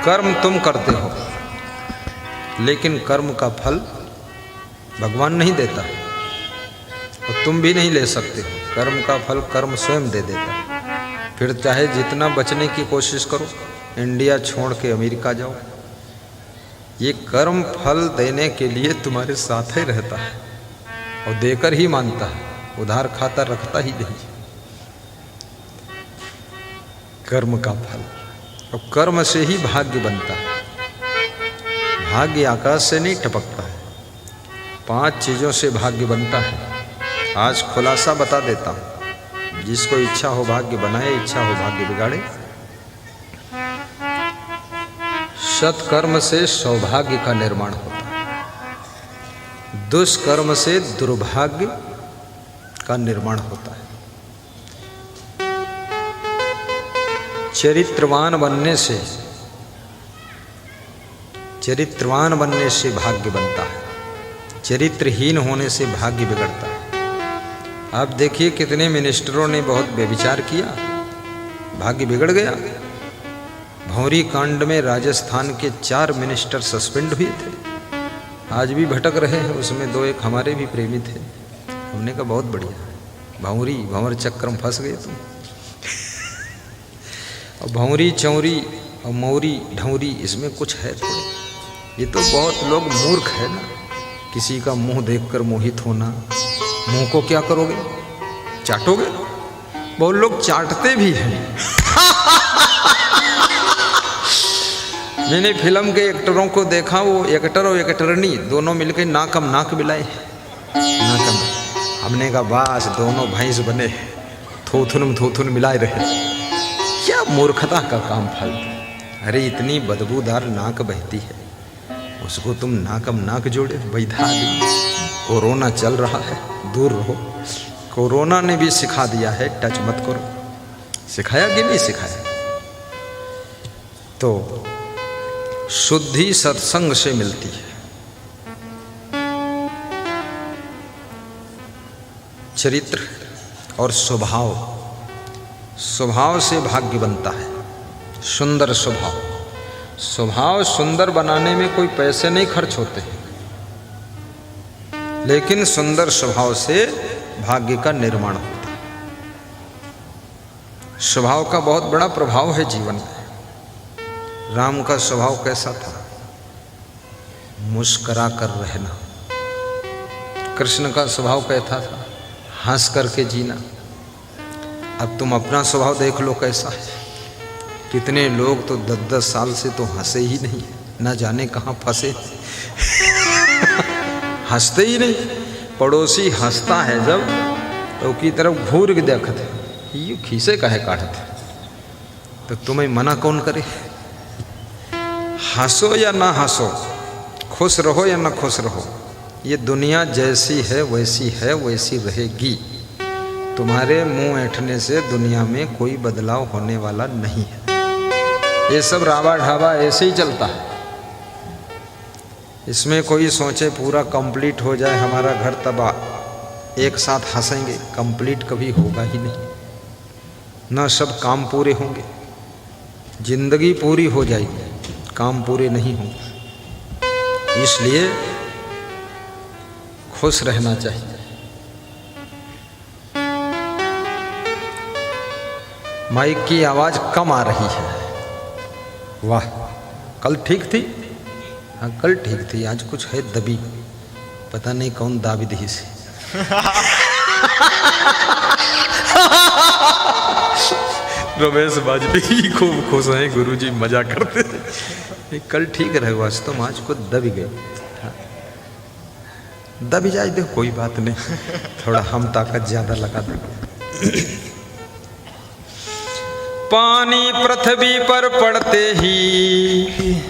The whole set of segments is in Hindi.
कर्म तुम करते हो, लेकिन कर्म का फल भगवान नहीं देता और तुम भी नहीं ले सकते हो। कर्म का फल कर्म स्वयं दे देता। फिर चाहे जितना बचने की कोशिश करो, इंडिया छोड़ के अमेरिका जाओ, ये कर्म फल देने के लिए तुम्हारे साथ ही रहता है और देकर ही मानता है, उधार खाता रखता ही नहीं। कर्म का फल, और कर्म से ही भाग्य बनता है। भाग्य आकाश से नहीं टपकता है, 5 चीज़ों से भाग्य बनता है। आज खुलासा बता देता हूँ, जिसको इच्छा हो भाग्य बनाए, इच्छा हो भाग्य बिगाड़े। सत्कर्म से सौभाग्य का निर्माण होता है, दुष्कर्म से दुर्भाग्य का निर्माण होता है। चरित्रवान बनने से भाग्य बनता है, चरित्रहीन होने से भाग्य बिगड़ता है। आप देखिए कितने मिनिस्टरों ने बहुत व्यभिचार किया, भाग्य बिगड़ गया। भौरी कांड में राजस्थान के 4 मिनिस्टर सस्पेंड हुए थे, आज भी भटक रहे हैं। उसमें 2-1 हमारे भी प्रेमी थे। हमने कहा बहुत बढ़िया, भंवर चक्कर में फंस गए तुम। और भंवरी चौरी और मौरी ढौरी इसमें कुछ है थोड़े। ये तो बहुत लोग मूर्ख है ना, किसी का मुंह देखकर मोहित होना। मुंह को क्या करोगे, चाटोगे? बहुत लोग चाटते भी हैं। मैंने फिल्म के एक्टरों को देखा, वो एक्टर और एक्टरनी दोनों मिलकर नाकम नाक मिलाए। नाकम, हमने कहा बस दोनों भैंस बने, थोथुन मिलाए रहे। क्या मूर्खता का काम फल। अरे इतनी बदबूदार नाक बहती है, उसको तुम नाकम नाक जोड़े। बैठा आदमी, कोरोना चल रहा है, दूर रहो। कोरोना ने भी सिखा दिया है टच मत करो। सिखाया कि नहीं सिखाया? तो शुद्धि सत्संग से मिलती है। चरित्र और स्वभाव, स्वभाव से भाग्य बनता है। सुंदर स्वभाव, स्वभाव सुंदर बनाने में कोई पैसे नहीं खर्च होते हैं, लेकिन सुंदर स्वभाव से भाग्य का निर्माण होता है। स्वभाव का बहुत बड़ा प्रभाव है जीवन में। राम का स्वभाव कैसा था? मुस्करा कर रहना। कृष्ण का स्वभाव कैसा था? हंस करके जीना। अब तुम अपना स्वभाव देख लो कैसा है। कितने लोग तो 10-10 साल से तो हंसे ही नहीं, ना जाने कहाँ फंसे। हंसते ही नहीं। पड़ोसी हंसता है जब, तो की तरफ घूर के देखते, ये खीसे काहे काटते, तो तुम्हें मना कौन करे? हंसो या ना हंसो, खुश रहो या ना खुश रहो, ये दुनिया जैसी है वैसी रहेगी। तुम्हारे मुंह ऐंठने से दुनिया में कोई बदलाव होने वाला नहीं है। ये सब रावा ढाबा ऐसे ही चलता है। इसमें कोई सोचे पूरा कंप्लीट हो जाए हमारा घर, तब एक साथ हंसेंगे। कंप्लीट कभी होगा ही नहीं, ना सब काम पूरे होंगे। जिंदगी पूरी हो जाएगी, काम पूरे नहीं होंगे। इसलिए खुश रहना चाहिए। माइक की आवाज कम आ रही है। वाह, कल ठीक थी? हाँ कल ठीक थी, आज कुछ है दबी, पता नहीं कौन दाबी दी से। रमेश बाजपेयी खूब खुश हैं, गुरुजी मजा करते। कल ठीक रहे, वास्तव में आज को दबी गई। दबी जाए दे, कोई बात नहीं, थोड़ा हम ताकत ज्यादा लगा देंगे। पानी पृथ्वी पर पड़ते ही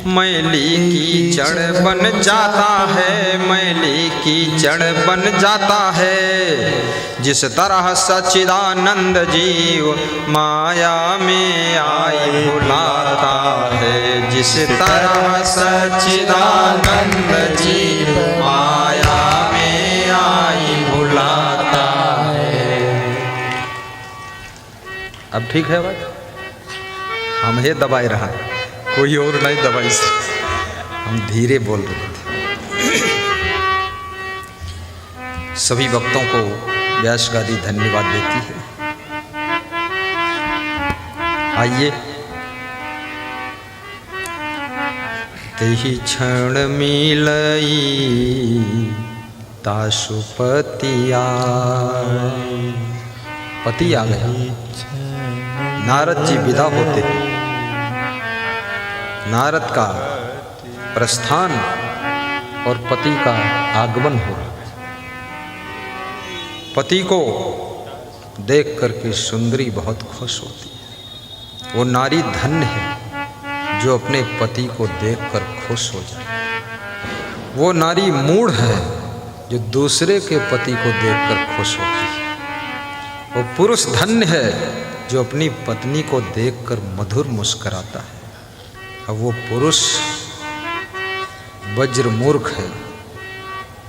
मैली कीचड़ बन जाता है, मैली कीचड़ बन जाता है। जिस तरह सच्चिदानंद जीव माया में आई भुलाता है, जिस तरह सच्चिदानंद जीव माया में आई भुलाता है। अब ठीक है बात? हम हे दबाए रहा है। कोई और नहीं दवाई से, हम धीरे बोल रहे थे। सभी भक्तों को व्यास गादी धन्यवाद देती है। आइए, तेहि क्षण मिलई ताशुपति आए। पति आ गया। नारद जी विदा होते हैं। नारद का प्रस्थान और पति का आगमन हो रहा है। पति को देख करके सुंदरी बहुत खुश होती है। वो नारी धन्य है जो अपने पति को देखकर खुश हो जाए। वो नारी मूढ़ है जो दूसरे के पति को देखकर खुश होती है। वो पुरुष धन्य है जो अपनी पत्नी को देखकर मधुर मुस्कुराता है। अब वो पुरुष वज्र मूर्ख है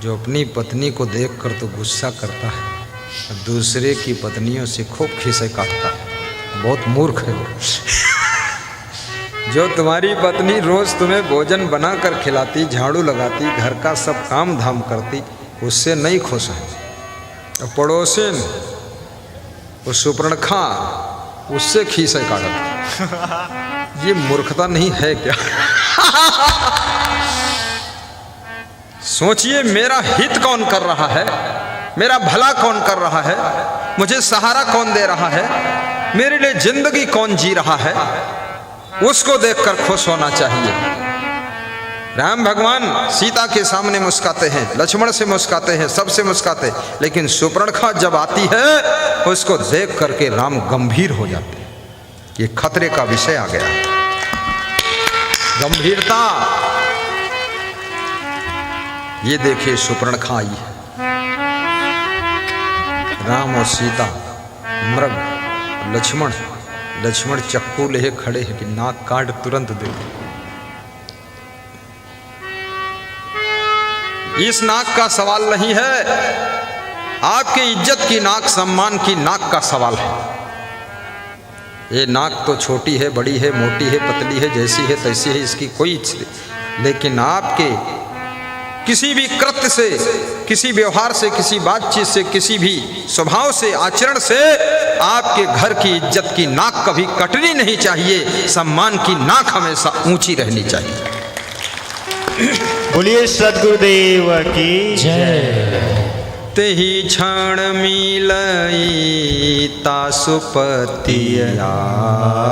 जो अपनी पत्नी को देखकर तो गुस्सा करता है, दूसरे की पत्नियों से खूब खीसे काटता है। बहुत मूर्ख है वो। जो तुम्हारी पत्नी रोज तुम्हें भोजन बनाकर खिलाती, झाड़ू लगाती, घर का सब काम धाम करती, उससे नहीं खुश है। पड़ोसिन वो सुपर्णखा उससे खीसे काटता। ये मूर्खता नहीं है क्या? सोचिए, मेरा हित कौन कर रहा है, मेरा भला कौन कर रहा है, मुझे सहारा कौन दे रहा है, मेरे लिए जिंदगी कौन जी रहा है, उसको देखकर खुश होना चाहिए। राम भगवान सीता के सामने मुस्काते हैं, लक्ष्मण से मुस्काते हैं, सबसे मुस्काते, लेकिन सुपर्णखा जब आती है उसको देख करके राम गंभीर हो जाते हैं। ये खतरे का विषय आ गया। गंभीरता। ये देखिए, सुपर्णखा आई है। राम और सीता, मृग, लक्ष्मण चक्कू ले खड़े हैं कि नाक काट तुरंत दे। इस नाक का सवाल नहीं है, आपके इज्जत की नाक, सम्मान की नाक का सवाल है। ये नाक तो छोटी है, बड़ी है, मोटी है, पतली है, जैसी है तैसी है, इसकी कोई, लेकिन आपके किसी भी कृत्य से, किसी व्यवहार से, किसी बातचीत से, किसी भी स्वभाव से, आचरण से आपके घर की इज्जत की नाक कभी कटनी नहीं चाहिए। सम्मान की नाक हमेशा ऊंची रहनी चाहिए। बोलिए सद्गुरुदेव की जय। तेहि क्षण मिलई ताशुपति आवा,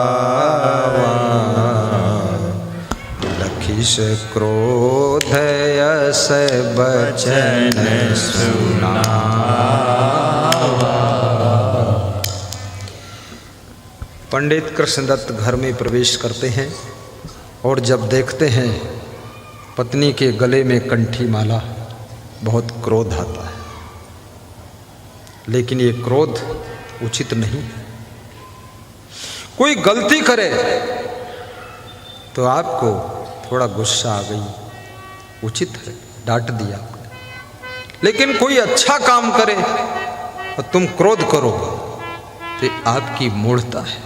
लखिस क्रोध यस बचन सुनावा। पंडित कृष्णदत्त घर में प्रवेश करते हैं और जब देखते हैं पत्नी के गले में कंठी माला, बहुत क्रोध आता है। लेकिन ये क्रोध उचित नहीं। कोई गलती करे तो आपको थोड़ा गुस्सा आ गई, उचित है, डांट दिया। लेकिन कोई अच्छा काम करे और तुम क्रोध करो तो आपकी मूढ़ता है।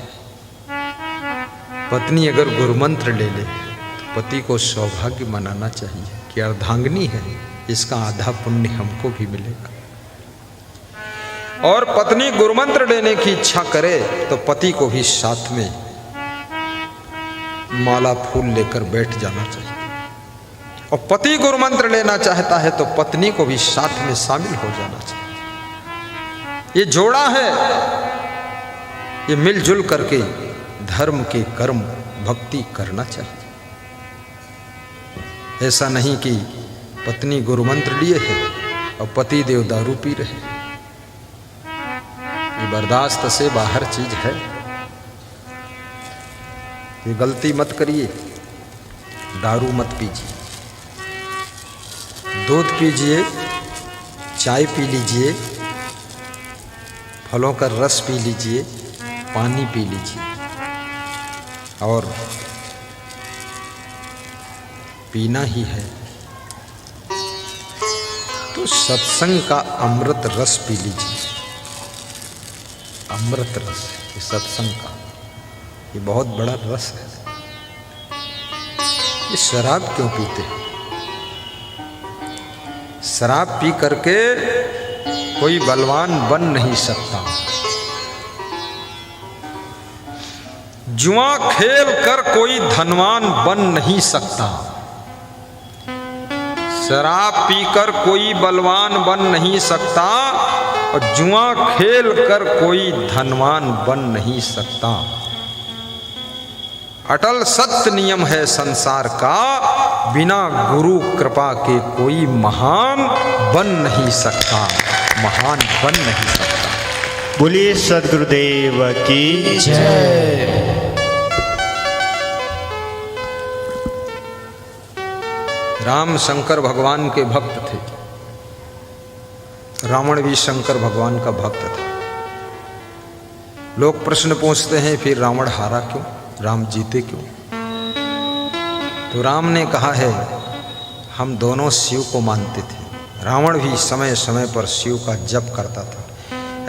पत्नी अगर गुरुमंत्र ले ले तो पति को सौभाग्य मनाना चाहिए कि अर्धांगिनी है, इसका आधा पुण्य हमको भी मिलेगा। और पत्नी गुरुमंत्र लेने की इच्छा करे तो पति को भी साथ में माला फूल लेकर बैठ जाना चाहिए। और पति गुरुमंत्र लेना चाहता है तो पत्नी को भी साथ में शामिल हो जाना चाहिए। ये जोड़ा है, ये मिलजुल करके धर्म के कर्म भक्ति करना चाहिए। ऐसा नहीं कि पत्नी गुरुमंत्र लिए है और पति देव दारू पी रहे। ये बर्दाश्त से बाहर चीज है। ये गलती मत करिए। दारू मत पीजिए, दूध पीजिए, चाय पी लीजिए, फलों का रस पी लीजिए, पानी पी लीजिए। और पीना ही है तो सत्संग का अमृत रस पी लीजिए। अमृत रस, ये सत्संग का ये बहुत बड़ा रस है। ये शराब क्यों पीते? शराब पी करके कोई बलवान बन नहीं सकता। जुआ खेल कर कोई धनवान बन नहीं सकता। शराब पीकर कोई बलवान बन नहीं सकता और जुआ खेल कर कोई धनवान बन नहीं सकता। अटल सत्य नियम है संसार का, बिना गुरु कृपा के कोई महान बन नहीं सकता, महान बन नहीं सकता। बोलिए सद्गुरुदेव की जय। राम शंकर भगवान के भक्त थे, रावण भी शंकर भगवान का भक्त था। लोग प्रश्न पूछते हैं फिर रावण हारा क्यों, राम जीते क्यों? तो राम ने कहा है हम दोनों शिव को मानते थे। रावण भी समय समय पर शिव का जप करता था,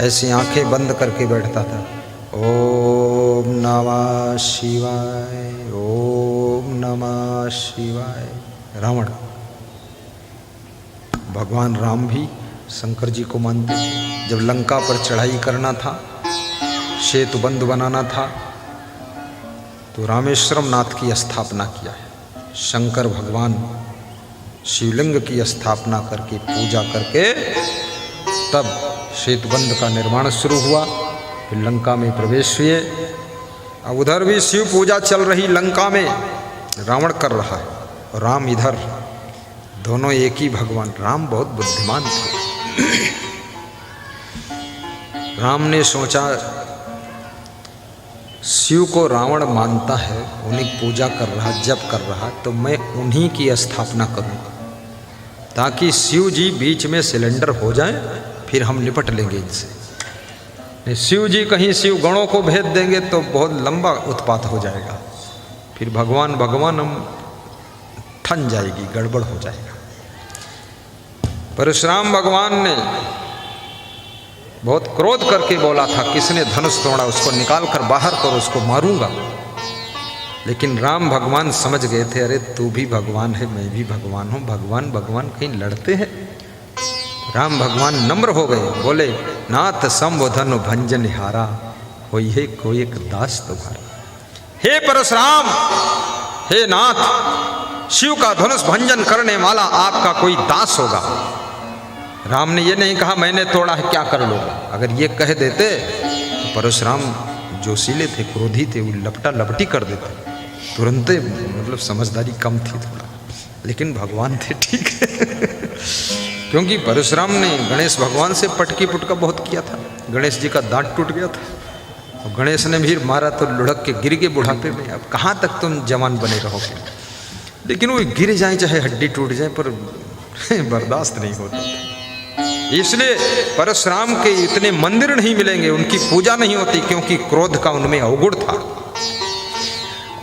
ऐसी आंखें बंद करके बैठता था, ओम नमः शिवाय, ओम नमः शिवाय। रावण। भगवान राम भी शंकर जी को मानते थे। जब लंका पर चढ़ाई करना था, सेतु बंध बनाना था, तो रामेश्वरम नाथ की स्थापना किया है। शंकर भगवान शिवलिंग की स्थापना करके पूजा करके तब सेतुबंध का निर्माण शुरू हुआ। फिर लंका में प्रवेश हुए। अब उधर भी शिव पूजा चल रही, लंका में रावण कर रहा है और राम इधर, दोनों एक ही भगवान। राम बहुत बुद्धिमान थे। राम ने सोचा शिव को रावण मानता है, उन्हीं पूजा कर रहा, जप कर रहा, तो मैं उन्हीं की स्थापना करूंगा ताकि शिव जी बीच में सिलेंडर हो जाए, फिर हम निपट लेंगे इनसे। शिव जी कहीं शिव गणों को भेज देंगे तो बहुत लंबा उत्पात हो जाएगा, फिर भगवान भगवान हम ठन जाएगी, गड़बड़ हो जाएगा। परशुराम भगवान ने बहुत क्रोध करके बोला था, किसने धनुष तोड़ा उसको निकाल कर बाहर करो, उसको मारूंगा। लेकिन राम भगवान समझ गए थे, अरे तू भी भगवान है, मैं भी भगवान हूँ, भगवान भगवान कहीं लड़ते हैं। राम भगवान नम्र हो गए, बोले नाथ शंभु धनु भंजन हारा, कोई है कोई एक दास तुम्हारा। हे परशुराम, हे नाथ, शिव का धनुष भंजन करने वाला आपका कोई दास होगा। राम ने ये नहीं कहा मैंने तोड़ा है क्या कर लोगे। अगर ये कह देते तो परशुराम जोशीले थे, क्रोधी थे, वो लपटा लपटी कर देते तुरंत, मतलब समझदारी कम थी थोड़ा, लेकिन भगवान थे, ठीक है। क्योंकि परशुराम ने गणेश भगवान से पटकी पुटका बहुत किया था, गणेश जी का दांत टूट गया था, और गणेश ने भी मारा तो लुढ़क के गिर गए बुढ़ापे में। अब कहाँ तक तुम जवान बने रहोगे, लेकिन वो गिर जाए चाहे हड्डी टूट जाए, पर बर्दाश्त नहीं होता। इसलिए परशुराम के इतने मंदिर नहीं मिलेंगे, उनकी पूजा नहीं होती, क्योंकि क्रोध का उनमें अवगुण था।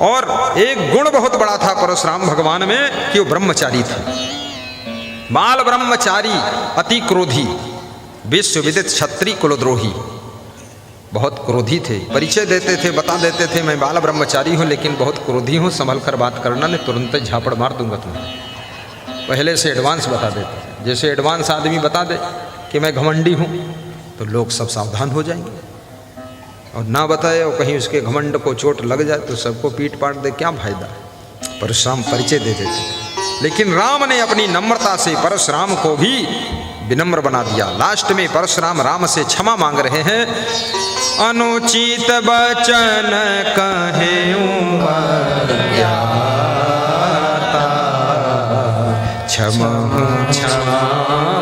और एक गुण बहुत बड़ा था परशुराम भगवान में कि वो ब्रह्मचारी थे, बाल ब्रह्मचारी, अति क्रोधी, विश्व विदित क्षत्रिय कुलद्रोही, बहुत क्रोधी थे। परिचय देते थे, बता देते थे मैं बाल ब्रह्मचारी हूँ, लेकिन बहुत क्रोधी हूँ, संभल कर बात करना, नहीं तुरंत झापड़ मार दूंगा तुम्हें। पहले से एडवांस बता देते थे। जैसे एडवांस आदमी बता दे कि मैं घमंडी हूँ तो लोग सब सावधान हो जाएंगे, और ना बताए और कहीं उसके घमंड को चोट लग जाए तो सबको पीट पाट दे, क्या फायदा। परशुराम परिचय दे देते थे। लेकिन राम ने अपनी नम्रता से परशुराम को भी विनम्र बना दिया। लास्ट में परशुराम राम से क्षमा मांग रहे हैं, अनुचित वचन कहेऊं क्षमा क्षमा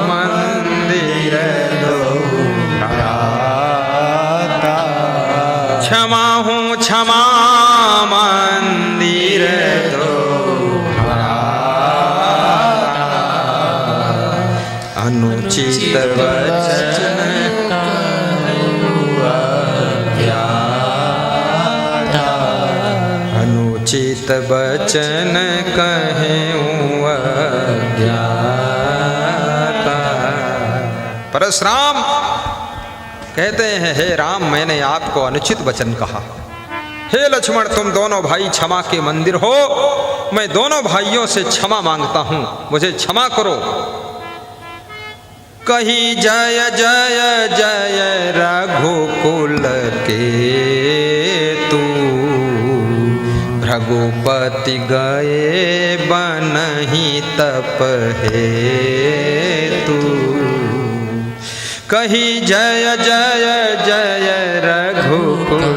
मंदिर क्षमा हूँ क्षमा मंदिर अनुचित वचन अनुचित वचन कहेऊं अज्ञाता। परशुराम कहते हैं, हे राम, मैंने आपको अनुचित वचन कहा। हे लक्ष्मण, तुम दोनों भाई क्षमा के मंदिर हो, मैं दोनों भाइयों से क्षमा मांगता हूं, मुझे क्षमा करो। कही जय जय जय रघुकुल के तू, भृगुपति गए बनहि तप हे तू। कही जय जय जय रघुकुल,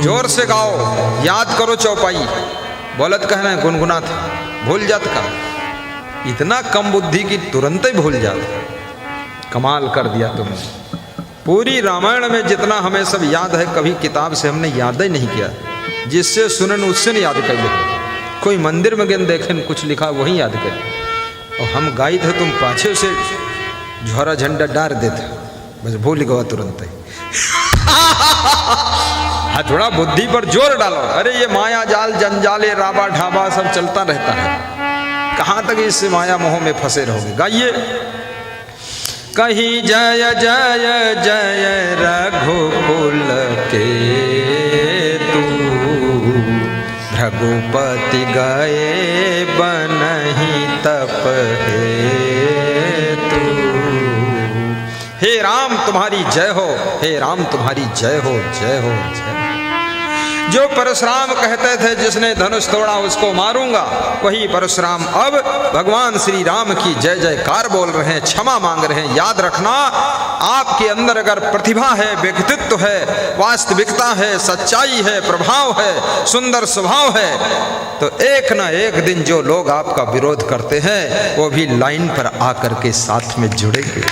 जोर से गाओ, याद करो चौपाई। बोलत कहना है गुनगुना था, भूल जात का, इतना कम बुद्धि की तुरंत ही भूल जाता। कमाल कर दिया तुमने। पूरी रामायण में जितना हमें सब याद है, कभी किताब से हमने याद ही नहीं किया। जिससे सुनन उससे नहीं याद कर लेते। कोई मंदिर में गन देखें कुछ लिखा वही याद कर, और हम गाई थे, तुम पाछे से झोरा झंडा डार देते, बस भूल गवा तुरंत ही। हाँ, थोड़ा बुद्धि पर जोर डालो। अरे ये माया जाल जंजाल, ये राबा ढाबा सब चलता रहता है, कहाँ तक इस माया मोह में फंसे रहोगे। गाइए। कहीं जय जय जय रघुकुल के तू, भृगुपति गए बनहि तप हे तू। हे राम तुम्हारी जय हो, हे राम तुम्हारी जय हो, जय हो, जय। जो परशुराम कहते थे जिसने धनुष तोड़ा उसको मारूंगा, वही परशुराम अब भगवान श्री राम की जय जयकार बोल रहे हैं, क्षमा मांग रहे हैं। याद रखना, आपके अंदर अगर प्रतिभा है, व्यक्तित्व है, वास्तविकता है, सच्चाई है, प्रभाव है, सुंदर स्वभाव है, तो एक ना एक दिन जो लोग आपका विरोध करते हैं वो भी लाइन पर आकर के साथ में जुड़ेंगे।